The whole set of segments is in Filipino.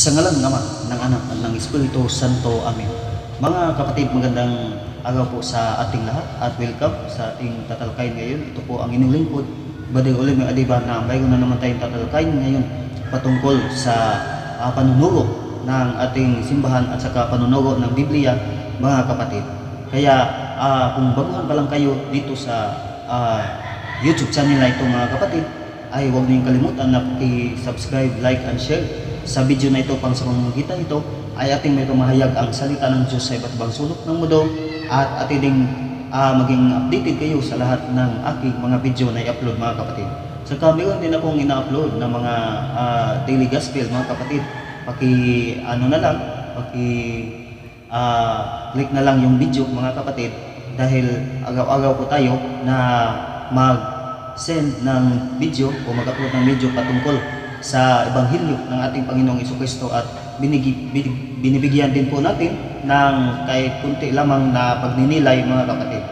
Sa ngalan ng Ama, ng Anak, at ng Espiritu Santo. Amen. Mga kapatid, magandang araw po sa ating lahat at welcome sa ating tatalakayin ngayon. Ito po ang inyong lingkod, Brother Olim Adiba, na mayroon na naman tayong tatalakayin ngayon patungkol sa panunuro ng ating simbahan at saka panunuro ng Biblia, mga kapatid. Kaya kung baguhan pa lang kayo dito sa YouTube channel na ito, mga kapatid, ay huwag niyong kalimutan na i-subscribe, like, and share sa video na ito. Pang sa pamamagitan ito ay ating may pamahayag ang salita ng Diyos sa iba't ibang sulok ng mundo, at ating ding maging updated kayo sa lahat ng aking mga video na i-upload, mga kapatid. Saka meron din akong ina-upload na mga daily gospel, mga kapatid. Click na lang yung video, mga kapatid, dahil araw-araw po tayo na mag-send ng video o mag-upload ng video patungkol sa Ebanghelyo ng ating Panginoong Jesucristo, at binibigyan din po natin ng kahit kunti lamang na pagninilay, mga kapatid,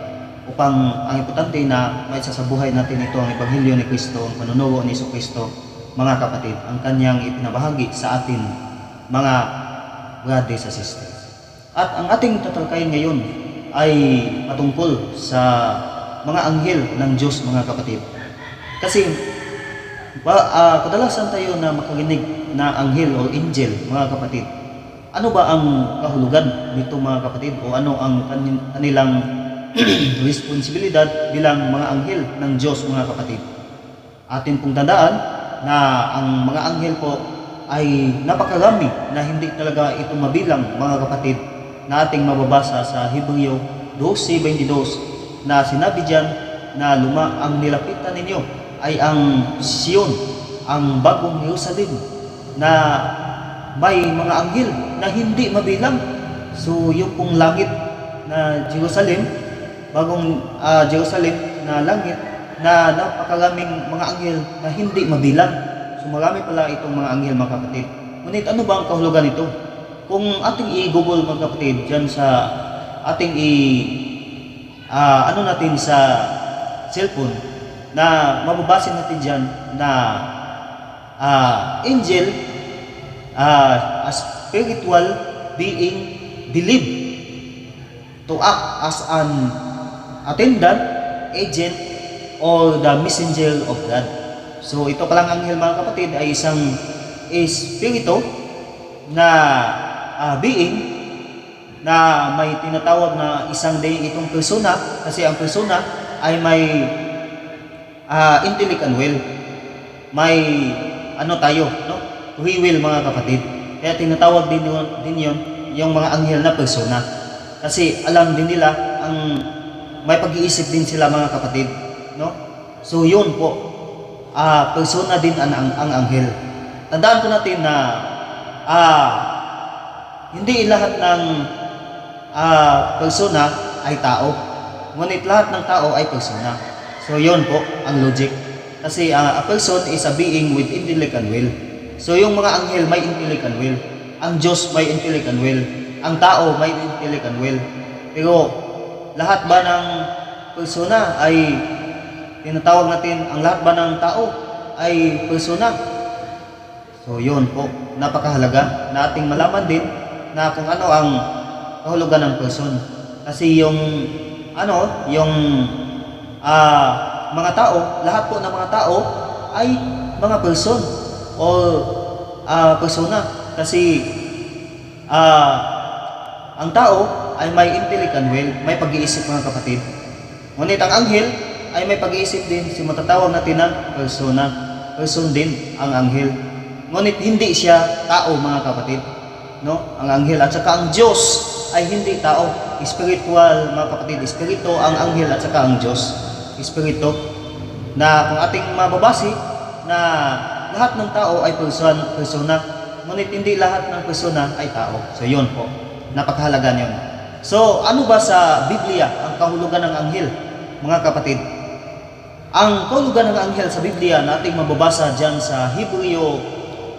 upang ang importante na may sasabuhay natin ito ang Ebanghelyo ni Kristo, ang panunuro ni Jesucristo, mga kapatid, ang kanyang ipinabahagi sa atin, mga brothers and sisters. At ang ating tatalakayin ngayon ay patungkol sa mga anghel ng Diyos, mga kapatid. Kasi kadalasan tayo na makarinig na anghel o angel, mga kapatid. Ano ba ang kahulugan nito, mga kapatid? O ano ang kanilang responsibilidad bilang mga anghel ng Diyos, mga kapatid? Atin pong tandaan na ang mga anghel po ay napakarami na hindi talaga ito mabilang, mga kapatid, na ating mababasa sa Hebreo 12:22 na sinabi diyan na ang nilapitan ninyo ay ang Sion, ang bagong Jerusalem, na may mga anghel na hindi mabilang. So yung pong langit na Jerusalem, bagong Jerusalem na langit, na napakaraming mga anghel na hindi mabilang. So marami pala itong mga anghel, mga kapatid. Ngunit ano ba ang kahulugan nito? Kung ating i-google, mga kapatid, dyan sa ating natin sa cellphone, na mababasin natin dyan na angel, a spiritual being believed to act as an attendant, agent, or the messenger of God. So ito palang anghel, mga kapatid, ay isang espiritu na being na may tinatawag na isang itong persona, kasi ang persona ay may intellect and will. May free will, mga kapatid. Kaya tinatawag din yun yung mga anghel na persona, kasi alam din nila ang may pag-iisip din sila, mga kapatid, no? So yun po, persona din ang anghel. Tandaan po natin na hindi lahat ng persona ay tao, ngunit lahat ng tao ay persona. So yun po ang logic. Kasi a person is a being with intellect and will. So yung mga anghel may intellect and will. Ang Diyos may intellect and will. Ang tao may intellect and will. Pero lahat ba ng persona ay tinatawag natin, ang lahat ba ng tao ay persona? So yun po, napakahalaga na ating malaman din na kung ano ang kahulugan ng person. Kasi yung mga tao, lahat po ng mga tao ay mga person o persona. Kasi ang tao ay may intellect and will, may pag-iisip, mga kapatid. Ngunit ang anghel ay may pag-iisip din, si matatawag natin na persona. Person din ang anghel. Ngunit hindi siya tao, mga kapatid, no? Ang anghel at saka ang Diyos ay hindi tao. Spiritual, mga kapatid, espiritu ang anghel at saka ang Diyos, espiritu. Na kung ating mababasi na lahat ng tao ay persona, ngunit hindi lahat ng persona ay tao. So yun po, napakahalaga yun. So ano ba sa Biblia ang kahulugan ng anghel, mga kapatid? Ang kahulugan ng anghel sa Biblia na ating mababasa dyan sa Hebreo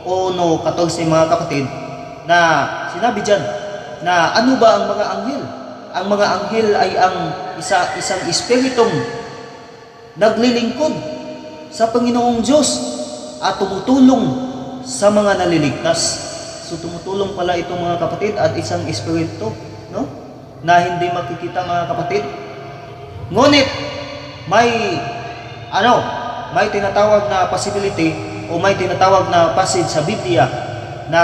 1:14, mga kapatid, na sinabi dyan na ano ba ang mga anghel? Ang mga anghel ay ang isang espiritong naglilingkod sa Panginoong Diyos at tumutulong sa mga naliligtas. So tumutulong pala itong mga kapatid at isang espiritu, no? Na hindi makikita mga kapatid. Ngunit may may tinatawag na possibility o may tinatawag na passage sa Biblia na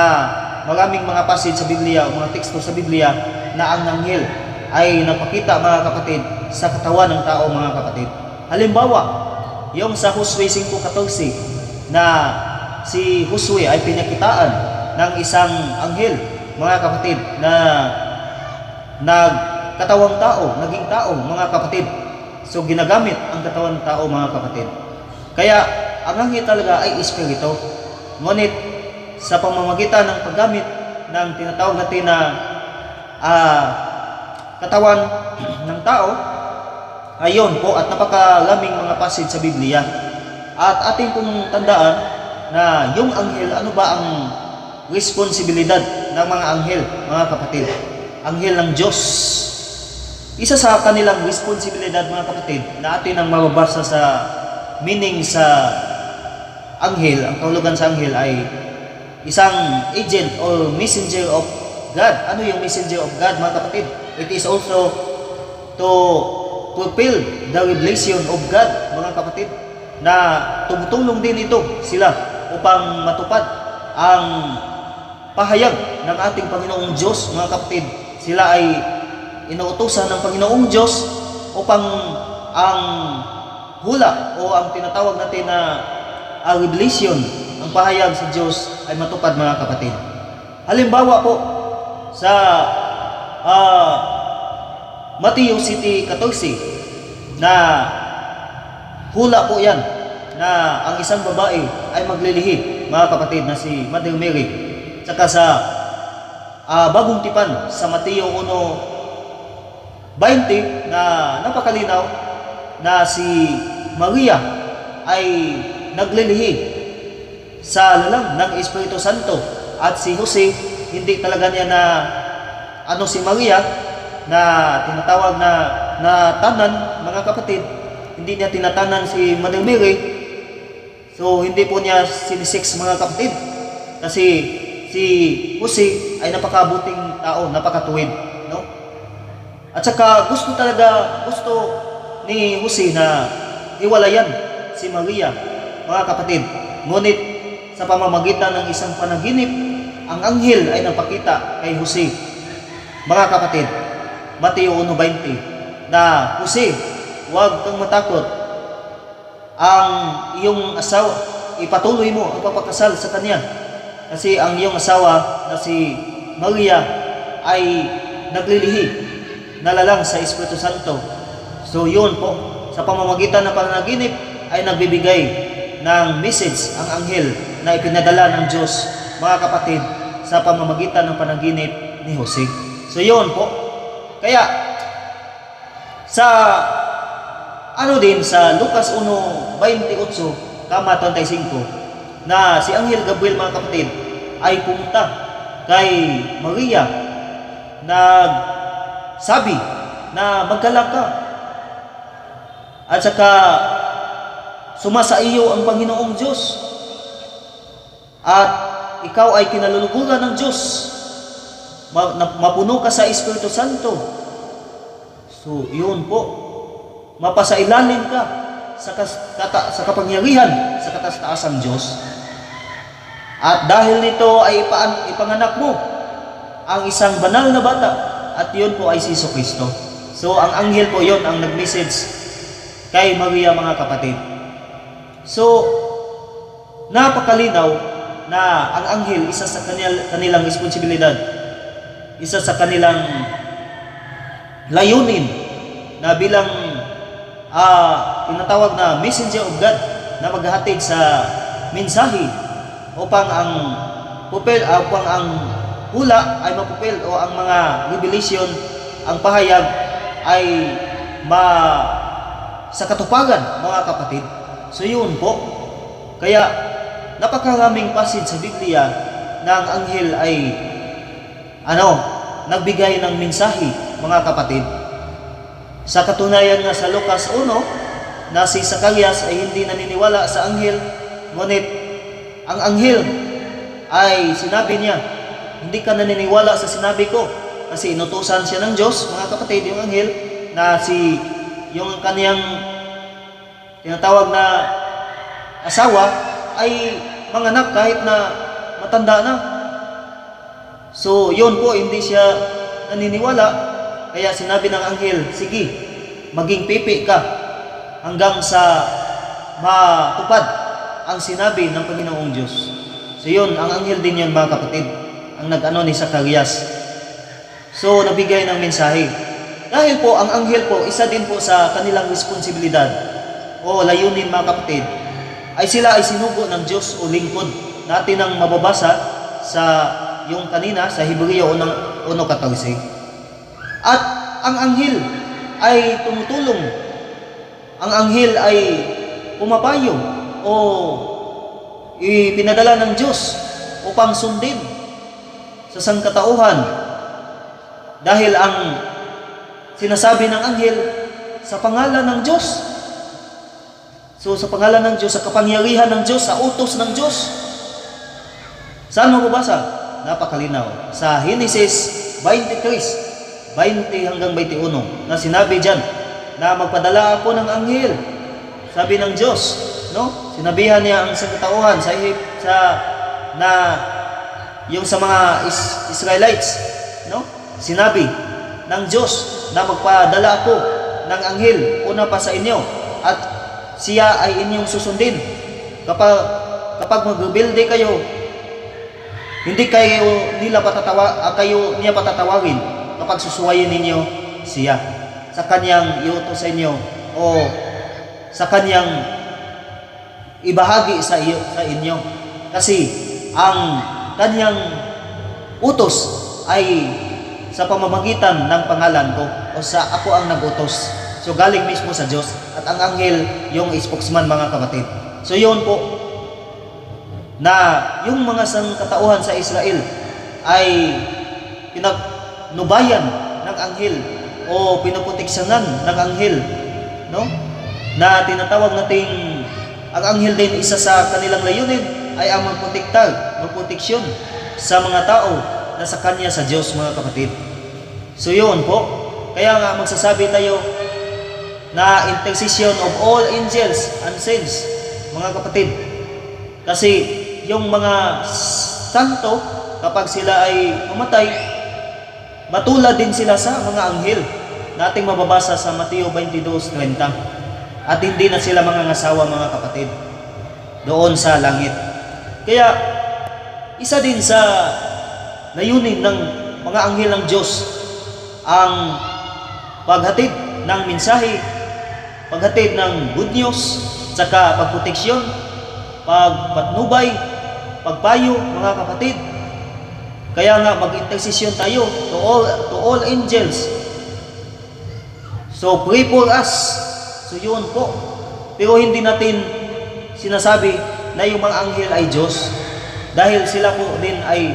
maraming mga passage sa Biblia o mga teksto sa Biblia na ang anghel ay napakita mga kapatid sa katawan ng tao mga kapatid. Halimbawa, yung sa Josue 5:14 na si Josue ay pinakitaan ng isang anghel mga kapatid na nagkatawang tao, naging tao mga kapatid. So ginagamit ang katawan ng tao mga kapatid. Kaya ang anghel talaga ay espiritu. Ngunit sa pamamagitan ng paggamit ng tinatawag natin na katawan ng tao, ayon po at napakalaming mga passage sa Biblia. At ating pong tandaan na yung anghel, ano ba ang responsibilidad ng mga anghel, mga kapatid? Anghel ng Diyos. Isa sa kanilang responsibilidad mga kapatid na atin ang mababasa sa meaning sa anghel, ang kahulugan sa anghel ay isang agent or messenger of God. Ano yung messenger of God mga kapatid? It is also to fulfill the revelation of God mga kapatid, na tumutulong din ito sila upang matupad ang pahayag ng ating Panginoong Diyos mga kapatid. Sila ay inuutosan ng Panginoong Diyos upang ang hula o ang tinatawag natin na revelation, ang pahayag sa Diyos ay matupad mga kapatid. Halimbawa po sa Mateo 7:14 na hula po yan na ang isang babae ay maglilihi mga kapatid na si Mother Mary. Saka sa bagong tipan sa Mateo 1:20 na napakalinaw na si Maria ay naglilihi sa lalang ng Espiritu Santo, at si Jose hindi talaga niya na si Maria na tinatawag na tanan mga kapatid, hindi niya tinatanan si Mother Mary. So hindi po niya sinisix mga kapatid, kasi si Jose ay napakabuting tao, napakatuwid, no? At saka gusto ni Jose na hiwalayan si Maria mga kapatid. Ngunit sa pamamagitan ng isang panaginip, ang anghel ay napakita kay Jose mga kapatid. Mateo 1:20 na, Jose, huwag kang matakot, ang iyong asawa, ipatuloy mo ang papakasal sa kanya, kasi ang iyong asawa na si Maria ay naglilihi na lalang sa Espiritu Santo. So yun po, sa pamamagitan ng panaginip ay nagbibigay ng message ang anghel na ipinadala ng Diyos mga kapatid sa pamamagitan ng panaginip ni Jose. So yun po. Kaya sa sa Lucas 1:28-35 na si Anghel Gabriel mga kapatid ay pumunta kay Maria, nagsabi na maggalak ka at saka sumasa iyo ang Panginoong Diyos at ikaw ay kinaluluguran ng Diyos, mapuno ka sa Espiritu Santo. So yun po, mapasailalim ka sa kapangyarihan sa kataas-taasang Diyos. At dahil nito ay ipanganak mo ang isang banal na bata, at yun po ay si Jesucristo. So ang anghel po yun ang nag-message kay Maria mga kapatid. So napakalinaw na ang anghel, isa sa kanilang responsibilidad, isa sa kanilang layunin na bilang tinatawag na messenger of God na maghahatid sa mensahe upang ang hula ay mapupil o ang mga revelation, ang pahayag ay sa katuparan mga kapatid. So yun po. Kaya napakaraming passage sa Biblia na ang anghel ay nagbigay ng mensahe mga kapatid. Sa katunayan nga sa Lucas 1 na si Zacarias ay hindi naniniwala sa anghel, ngunit ang anghel ay sinabi niya hindi ka naniniwala sa sinabi ko. Kasi inutusan siya ng Diyos, mga kapatid, yung anghel, na yung kaniyang tinatawag na asawa ay manganak kahit na matanda na. So, yun po, hindi siya naniniwala. Kaya sinabi ng anghel, sige, maging pipi ka hanggang sa matupad ang sinabi ng Panginoong Diyos. So yun, ang anghel din yun, mga kapatid, ang nag-ano ni Zacarias. So, nabigay ng mensahe. Dahil po, ang anghel po, isa din po sa kanilang responsibilidad o layunin, mga kapatid, ay sila ay sinugo ng Diyos o lingkod. Natin ang mababasa sa yung kanina, sa Hebreo 1:14. At ang anghel ay tumutulong. Ang anghel ay pumapayo o ipinadala ng Diyos upang sundin sa sangkatauhan. Dahil ang sinasabi ng anghel sa pangalan ng Diyos. So sa pangalan ng Diyos, sa kapangyarihan ng Diyos, sa utos ng Diyos. Saan mo mabasa? Napakalinaw. Sa Genesis 23, 20 hanggang 21, na sinabi dyan na magpadala ako ng anghel. Sabi ng Diyos, no? Sinabihan niya ang sangkatauhan sa na yung sa mga Israelites, no? Sinabi ng Diyos na magpadala ako ng anghel una pa sa inyo at siya ay inyong susundin. Kapag mag-builde kayo, hindi kayo niya patatawagin kapag susuwayin ninyo siya sa kanyang iutos sa inyo o sa kanyang ibahagi sa inyo. Kasi ang kanyang utos ay sa pamamagitan ng pangalan ko o sa ako ang nag-utos. So galing mismo sa Diyos at ang anghel yung spokesman, mga kapatid. So yun po na yung mga sangkatauhan sa Israel ay pinagnubayan ng anghel o pinuproteksanan ng anghel, no? Na tinatawag nating ang anghel din, isa sa kanilang layunin ay ang magproteksyon sa mga tao na sa kanya sa Diyos, mga kapatid. So yun po, kaya nga magsasabi tayo na intercession of all angels and saints, mga kapatid. Kasi yung mga santo, kapag sila ay mamatay, matulad din sila sa mga anghel nating mababasa sa Mateo 22:30. At hindi na sila mangangasawa, mga kapatid, doon sa langit. Kaya isa din sa layunin ng mga anghel ng Diyos ang paghatid ng mensahe, paghatid ng good news, saka pagproteksyon, pagpatnubay, pagpayo, mga kapatid. Kaya nga mag-intercession tayo to all angels. So pray for us. So yun po. Pero hindi natin sinasabi na yung mga anghel ay Diyos, dahil sila po din ay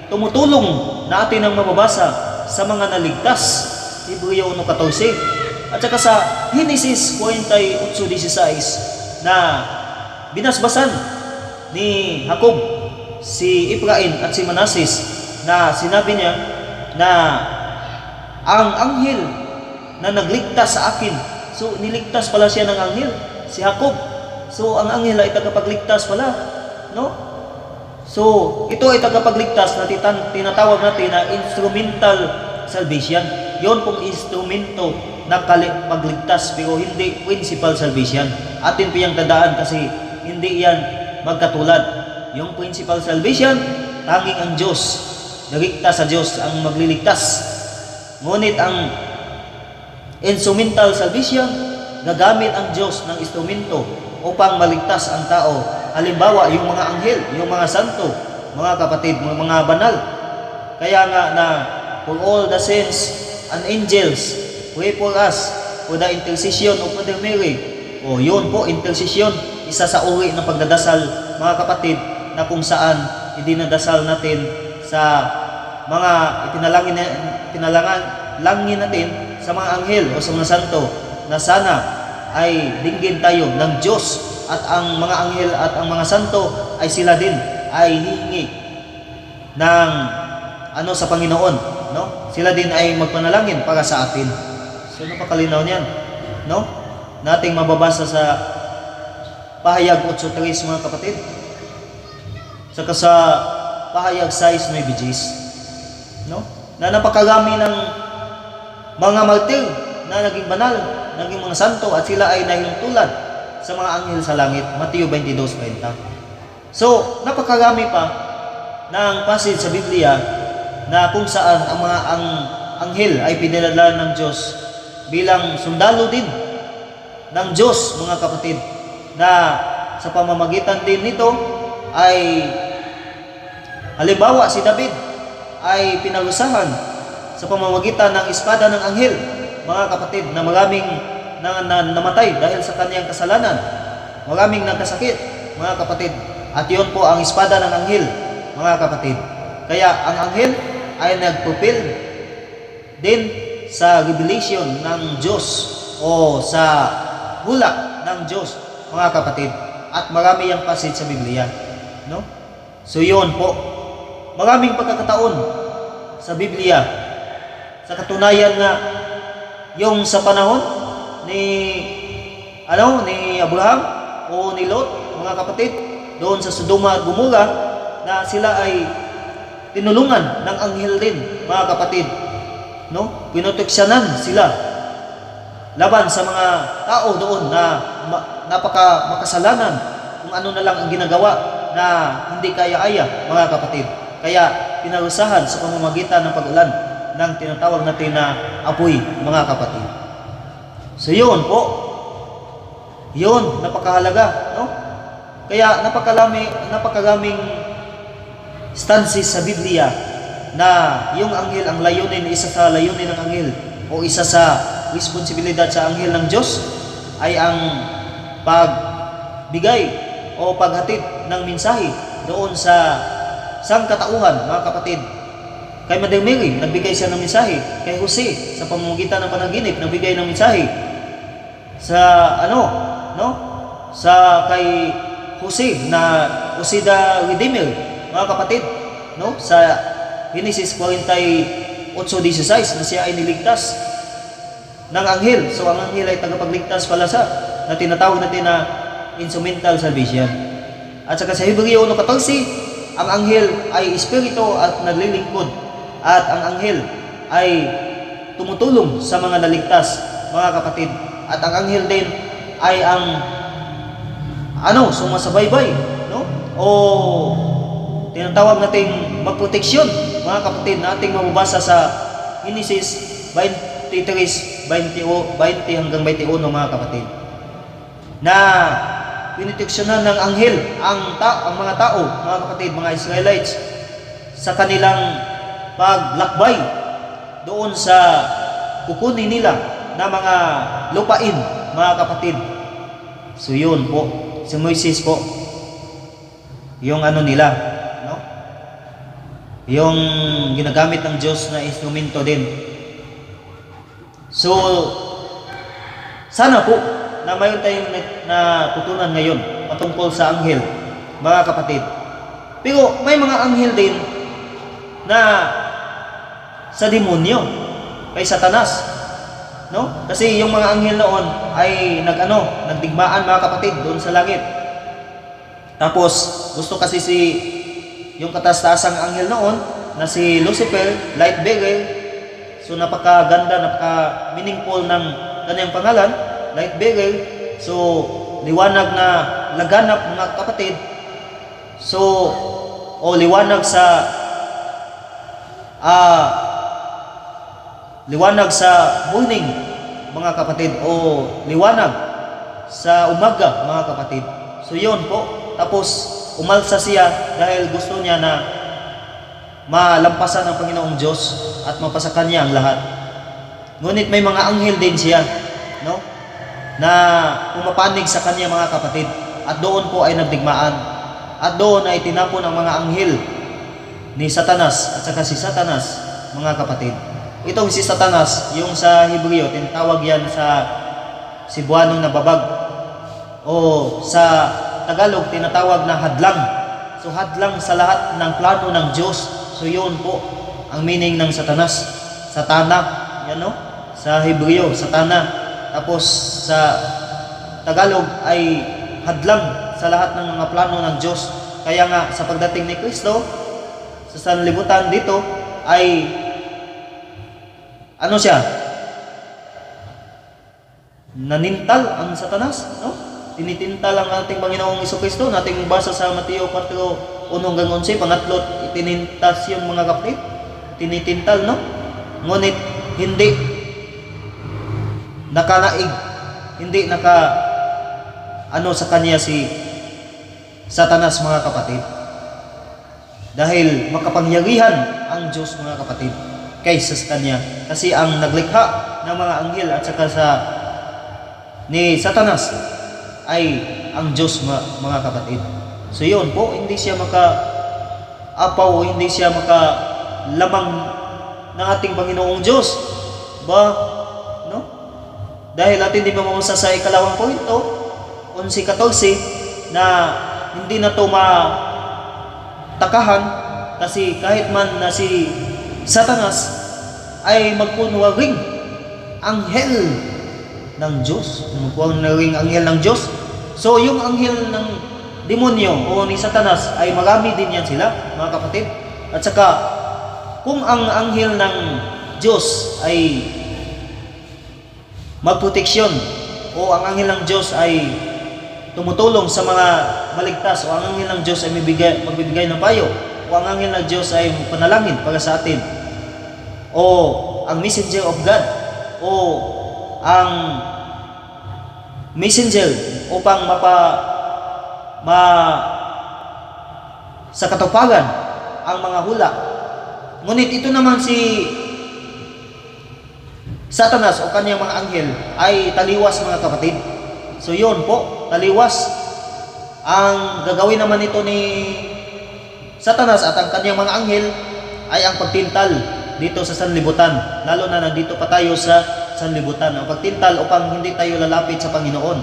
tumutulong, natin ang mababasa sa mga naligtas, Hebreo 1:14, at saka sa Genesis 48:16 na binasbasan ni Jacob si Efraim at si Manasseh, na sinabi niya na ang anghel na nagligtas sa akin, so niligtas pala siya ng anghel, si Jacob. So ang anghel ay tagapagligtas pala, no? So ito ay tagapagligtas na tinatawag natin na instrumental salvation. Yon pong instrumento na pagligtas, pero hindi principal salvation. Atin po yung tandaan kasi hindi yan magkatulad. Yung principal salvation, tanging ang Diyos, naligtas sa Diyos ang magliligtas. Ngunit ang instrumental salvation, gagamit ang Diyos ng instrumento upang maligtas ang tao. Halimbawa, yung mga anghel, yung mga santo, mga kapatid, mga banal. Kaya nga na for all the saints and angels, pray for us for the intercession of Mother Mary. O yun po, intercession, isa sa uri ng pagdadasal, mga kapatid, na kung saan idinadasal natin sa mga itinalangin natin sa mga anghel o sa mga santo, na sana ay dinggin tayo ng Diyos at ang mga anghel at ang mga santo ay sila din ay hihingi ng ano sa Panginoon, no? Sila din ay magpanalangin para sa atin. So napakalinaw niyan, no? Nating mababasa sa Pahayag 8:3 mga kapatid. Saka sa Pahayag 6:9, no? Na napakarami ng mga martir na naging banal, naging mga santo at sila ay nahintulad sa mga anghel sa langit. Mateo 22:20. So, napakarami pa ng passage sa Biblia na kung saan ang mga anghel ay pinadala ng Diyos bilang sundalo din ng Diyos, mga kapatid, na sa pamamagitan din nito ay halimbawa si David ay pinarusahan sa pamamagitan ng espada ng anghel, mga kapatid, na maraming namatay dahil sa kaniyang kasalanan, maraming nagkasakit, mga kapatid, at yun po ang espada ng anghel, mga kapatid. Kaya ang anghel ay nagpupil din sa revelation ng Diyos o sa hula ng Diyos, mga kapatid, at marami yung passage sa Biblia, no? So yun po, maraming pagkakataon sa Biblia, sa katunayan nga yung sa panahon ni Abraham o ni Lot, mga kapatid, doon sa Sodoma at Gomora, na sila ay tinulungan ng anghel din, mga kapatid, no? Pinoteksyonan sila laban sa mga tao doon na makasalanan, kung ano na lang ang ginagawa na hindi kaya-aya, mga kapatid. Kaya pinarusahan sa pamamagitan ng pag-ulan ng tinatawag natin na apoy, mga kapatid. So yun po, yun, napakahalaga, no? Kaya napakaraming stances sa Biblia na yung anghel, ang layunin, isa sa layunin ng anghel o isa sa responsibilidad sa anghel ng Diyos ay ang pagbigay o paghatid ng mensahe doon sa sangkatauhan, mga kapatid. Kay Mother Mary, nagbigay siya ng mensahe. Kay Jose, sa pamamagitan ng panaginip, nagbigay ng mensahe. Sa sa kay Jose na Jose the Redeemer, mga kapatid, no? Sa Genesis 48:16 na siya ay niligtas ng anghel. So ang anghel ay tagapagligtas pala na tinatawag natin na instrumental salvation. At saka sa Hebreo 1:14, ang anghel ay espiritu at naglilingkod, at ang anghel ay tumutulong sa mga naligtas, mga kapatid. At ang anghel din ay ang sumasabaybay, no? O tinatawag nating magproteksyon, mga kapatid, na ating mababasa sa Genesis 23:20 hanggang 21, mga kapatid, na pinoteksyonan ng anghel ang mga tao, mga kapatid, mga Israelites, sa kanilang paglakbay doon sa kukunin nila na mga lupain, mga kapatid. So yun po, si Moises po, yung nila, no? Yung ginagamit ng Diyos na instrumento din. So sana po na mayroon tayong natutunan ngayon patungkol sa anghel, mga kapatid. Pero may mga anghel din na sa demonyo, kay Satanas, no? Kasi yung mga anghel noon ay nagdigmaan, mga kapatid, doon sa langit. Tapos gusto kasi yung kataas-taasang anghel noon na si Lucifer, light bearer. So napakaganda, napaka-meaningful ng kanyang pangalan, light bearer. So liwanag na laganap, mga kapatid. So liwanag sa morning, mga kapatid, o liwanag sa umaga, mga kapatid. So yun po. Tapos umalsa siya dahil gusto niya na malampasan ng Panginoong Diyos at mapasakan niya ang lahat. Ngunit may mga anghel din siya, no? Na pumapanig sa kanya, mga kapatid, at doon po ay nagdigmaan. At doon ay tinapon ang mga anghel ni Satanas, at saka si Satanas, mga kapatid. Itong si Satanas, yung sa Hebreo, tinatawag yan sa Cebuano na babag, o sa Tagalog tinatawag na hadlang. So hadlang sa lahat ng plano ng Diyos. So yun po ang meaning ng Satanas. Satana, yan no? Sa Hebreo, Satana. Tapos sa Tagalog ay hadlang sa lahat ng mga plano ng Diyos. Kaya nga sa pagdating ni Kristo sa sanlibutan dito ay ano siya? Nanintal ang Satanas, no? Tinitintal ang ating Panginoong Jesucristo. Nating basa sa Mateo 4:1-11, pangatlo, itinintas yung mga kapatid. Tinitintal, no? Ngunit hindi nakanaig, hindi sa kanya si Satanas, mga kapatid. Dahil makapangyarihan ang Diyos, mga kapatid, kaysa sa kanya. Kasi ang naglikha ng mga anghel at saka ni Satanas ay ang Diyos, mga kapatid. So yun po, hindi siya maka-apaw, hindi siya maka-lamang ng ating Panginoong Diyos. No? Dahil atin di mamamasa sa ikalawang punto, 11-14, na hindi na ito matakahan kasi kahit man na si Satanas ay magkunwaring anghel ng Diyos. Magkunwaring anghel ng Diyos. So yung anghel ng demonyo o ni Satanas ay marami din yan sila, mga kapatid. At saka kung ang anghel ng Diyos ay magproteksyon o ang anghel ng Diyos ay tumutulong sa mga maligtas o ang anghel ng Diyos ay magbibigay ng payo o ang anghel ng Diyos ay panalangin para sa atin o ang messenger of God o ang messenger upang sa katuparan ang mga hula. Ngunit ito naman si Satanas o kanyang mga anghel ay taliwas, mga kapatid. So yun po, taliwas. Ang gagawin naman ito ni Satanas at ang kanyang mga anghel ay ang pagtintal dito sa sanlibutan. Lalo na nandito pa tayo sa sanlibutan. Ang pagtintal upang hindi tayo lalapit sa Panginoon.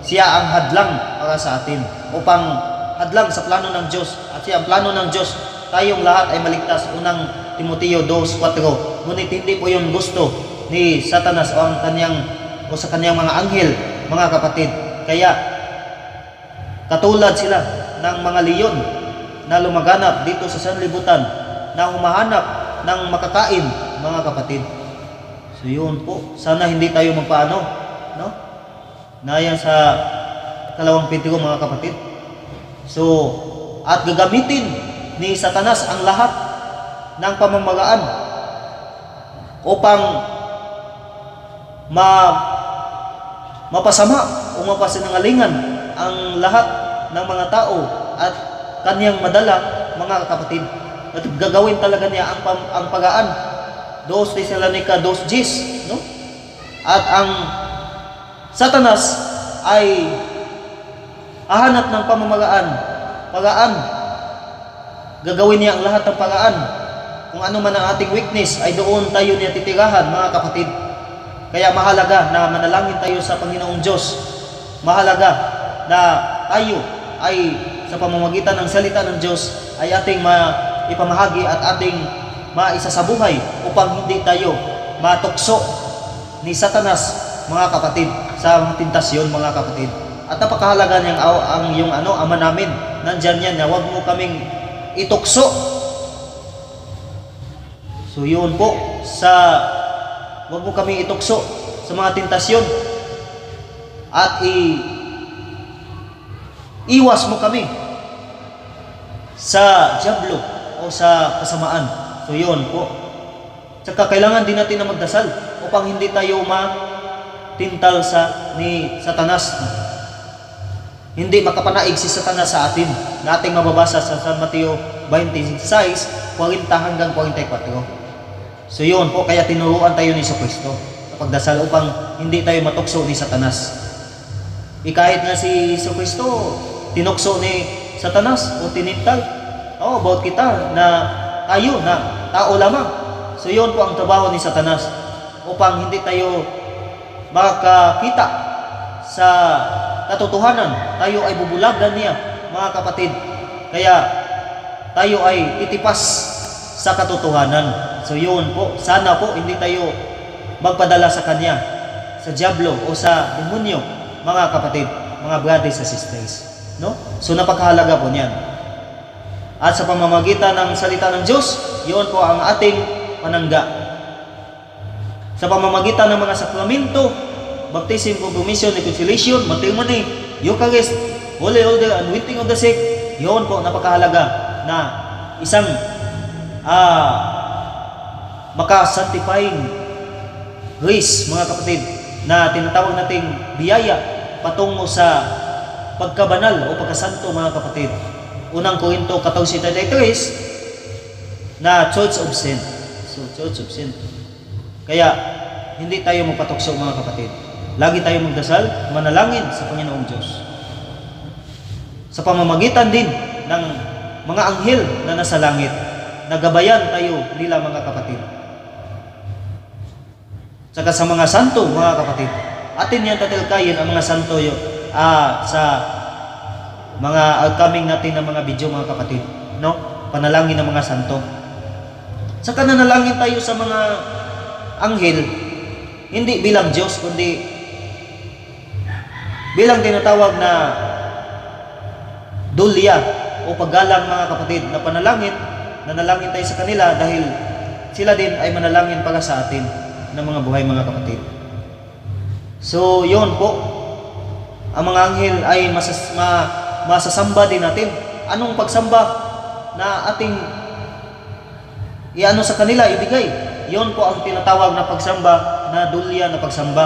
Siya ang hadlang para sa atin. Upang hadlang sa plano ng Diyos. At siya ang plano ng Diyos, tayong lahat ay maligtas. Unang Timoteo 2:4. Ngunit hindi po yun gusto ni Satanas o sa kanyang mga anghel, mga kapatid. Kaya katulad sila ng mga leon na lumaganap dito sa sanlibutan na humahanap ng makakain, mga kapatid. So yun po, sana hindi tayo magpaano, no? Nayan sa kalawang Pedro, mga kapatid. So, at gagamitin ni Satanas ang lahat ng pamamagaan upang mapasama o mapasinangalingan ang lahat ng mga tao at kaniyang madala, mga kapatid. At gagawin talaga niya ang pagaan. 2 Thessalonica 2:10, no? At ang Satanas ay hahanap ng pagaan. Gagawin niya ang lahat ng pagaan. Kung ano man ang ating weakness ay doon tayo niya titirahan, mga kapatid. Kaya mahalaga na manalangin tayo sa Panginoong Diyos. Mahalaga na tayo ay sa pamamagitan ng salita ng Diyos ay ating ipamahagi at ating maisa sa buhay upang hindi tayo matukso ni Satanas, mga kapatid, sa mga tentasyon, mga kapatid. At napakahalaga niyang yung ama namin. Nandyan yan na huwag mo kaming itukso. So yun po, huwag mo kaming itukso sa mga tentasyon at iwas mo kami sa diablo o sa kasamaan. So yun po. Tsaka kailangan din natin na magdasal upang hindi tayo matintal ni Satanas. Hindi makapanaig si Satanas sa atin na ating mababasa sa San Mateo 26:40-44. So yun po, kaya tinuruan tayo ni Jesucristo sa pagdasal upang hindi tayo matukso ni Satanas. Kahit nga si Jesucristo tinukso ni Satanas o tinintal. About kita na tayo na tao lamang. So yun po ang trabaho ni Satanas upang hindi tayo makakita sa katotohanan. Tayo ay bubulagan niya, mga kapatid. Kaya tayo ay titipas sa katotohanan. So yun po, sana po hindi tayo magpadala sa kanya, sa diablo o sa demonyo, mga kapatid, mga brothers and sisters, no? So napakahalaga po niyan. At sa pamamagitan ng salita ng Diyos, yun po ang ating panangga. Sa pamamagitan ng mga sakramento, baptism, confirmation, reconciliation, matrimony, Eucharist, Holy Order, anointing of the sick, yun po napakahalaga na isang maka-sanctifying grace, mga kapatid, na tinatawag nating biyaya patungo sa pagkabanal o pagkasanto, mga kapatid. Unang Korinto 14:33 na Church of Sin. So, Church of Sin. Kaya, hindi tayo magpatukso, mga kapatid. Lagi tayo magdasal, manalangin sa Panginoong Diyos. Sa pamamagitan din ng mga anghel na nasa langit, nagabayan tayo nila, mga kapatid. Saka sa mga santo, mga kapatid, atin yan tatalkayin ang mga santo sa mga upcoming natin ng mga video, mga kapatid, no? Panalangin ng mga santo. Saka nanalangin tayo sa mga anghel, hindi bilang Diyos, kundi bilang tinatawag na dulya o paggalang, mga kapatid, na panalangin. Nanalangin tayo sa kanila dahil sila din ay manalangin para sa atin ng mga buhay, mga kapatid. So, yun po. Ang mga anghel ay masasamba din natin. Anong pagsamba na ating iano sa kanila, ibigay? Yun po ang tinatawag na pagsamba na dulya na pagsamba.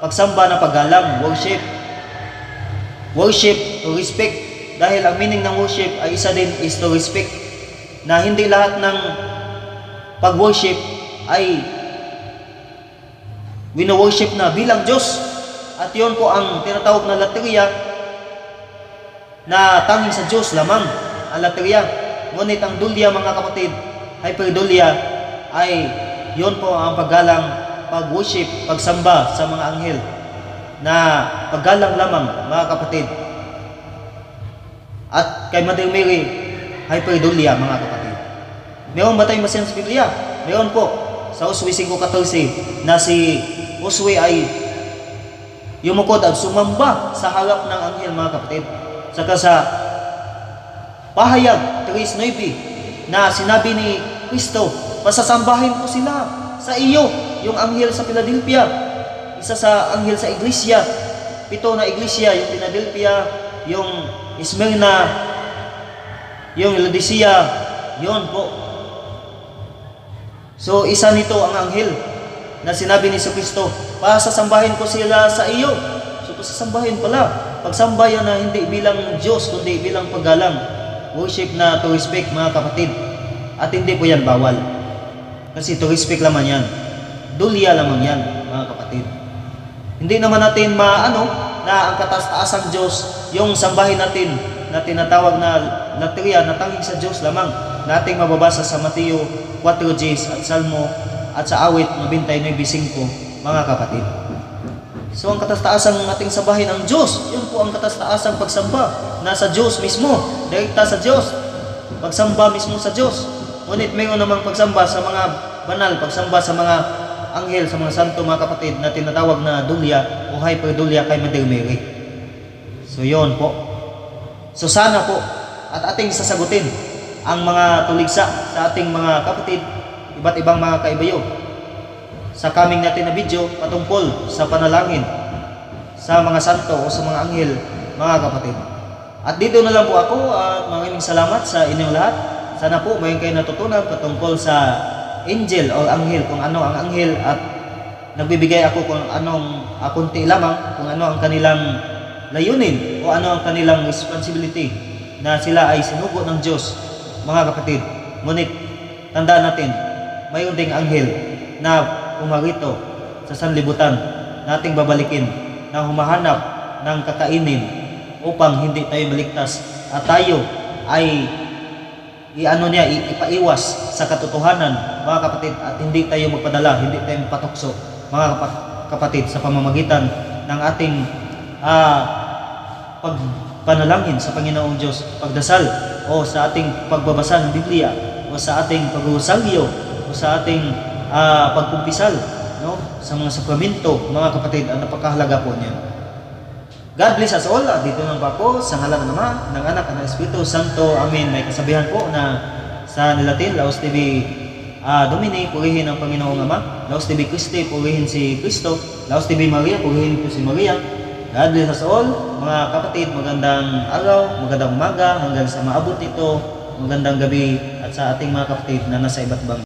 Pagsamba na paggalang, worship. Worship to respect. Dahil ang meaning ng worship ay isa din is to respect. Na hindi lahat ng pag-worship ay wino-worship na bilang Diyos. At yun po ang tinatawag na laterya na tanging sa Diyos lamang ang laterya. Ngunit ang dulya, mga kapatid, hyperdulya, ay yun po ang paggalang, pag-worship, pagsamba sa mga anghel na paggalang lamang, mga kapatid. At kay Mother Mary, hyperdulya, mga kapatid. Meron ba tayong masin sa Biblia? Meron po. Sa Uswe 5:14 na si Uswe ay yumukod at sumamba sa harap ng anghel, mga kapatid. Saka sa pahayag 3:9 na sinabi ni Kristo, pasasambahin ko sila sa iyo, yung anghel sa Philadelphia, isa sa anghel sa iglesia, 7 na iglesia, yung Philadelphia, yung Smyrna, yung Laodicea, yon po. So, isa nito ang anghel na sinabi ni Kristo, pasasambahin ko sila sa iyo. So, pasasambahin pala. Pagsambayan na hindi bilang Diyos, kundi bilang paggalang. Worship na to respect, mga kapatid. At hindi po yan bawal. Kasi to respect lamang yan. Dulya lamang yan, mga kapatid. Hindi naman natin na ang kataas-taasang Diyos, yung sambahin natin na tinatawag na laterya na tanging sa Diyos lamang, nating mababasa sa Mateo 4:10 at Salmo at sa awit 99:5, mga kapatid. So ang kataas-taasang ating sambahin ang Diyos, yun po ang kataas-taasang pagsamba, nasa Diyos mismo, direkta sa Diyos, pagsamba mismo sa Diyos. Ngunit mayroon namang pagsamba sa mga banal, pagsamba sa mga anghel, sa mga santo, mga kapatid, na tinatawag na dulya o hyperdulya kay Mother Mary. So yun po. So sana po at ating sasagutin ang mga tuligsa sa ating mga kapatid, iba't ibang mga kaibayo, sa coming natin na video patungkol sa panalangin sa mga santo o sa mga anghel, mga kapatid. At dito na lang po ako at maraming salamat sa inyong lahat. Sana po mayroon kayo natutunan patungkol sa angel o anghel, kung ano ang anghel, at nagbibigay ako kung anong kunti lamang kung ano ang kanilang layunin o ano ang kanilang responsibility na sila ay sinugo ng Diyos, mga kapatid. Ngunit tandaan natin, mayroon ding anghel na umarito sa sanlibutan nating babalikin, na humahanap ng kakainin upang hindi tayo maligtas at tayo ay ipaiwas sa katotohanan, mga kapatid, at hindi tayo magpadala, hindi tayo magpatukso, mga kapatid, sa pamamagitan ng ating pagpanalangin sa Panginoong Diyos, pagdasal, o sa ating pagbabasa ng Biblia, o o sa ating paghusalyo o sa ating pagkumpisal, no? Sa mga sakramento, mga kapatid, ang napakahalaga po niyan. God bless us all. Dito lang pa po sa ngalan ng Ama, ng Anak, at ng Espiritu Santo. Amen. May kasabihan po na sa Latin, Laus Tibi Domini, purihin ang Panginoong Ama. Laus Tibi Christi, purihin si Kristo. Laus Tibi Maria, purihin po si Maria. God bless us all. Mga kapatid, magandang araw, magandang umaga, hanggang sa maabot ito, magandang gabi, at sa ating mga kapatid na nasa iba't ibang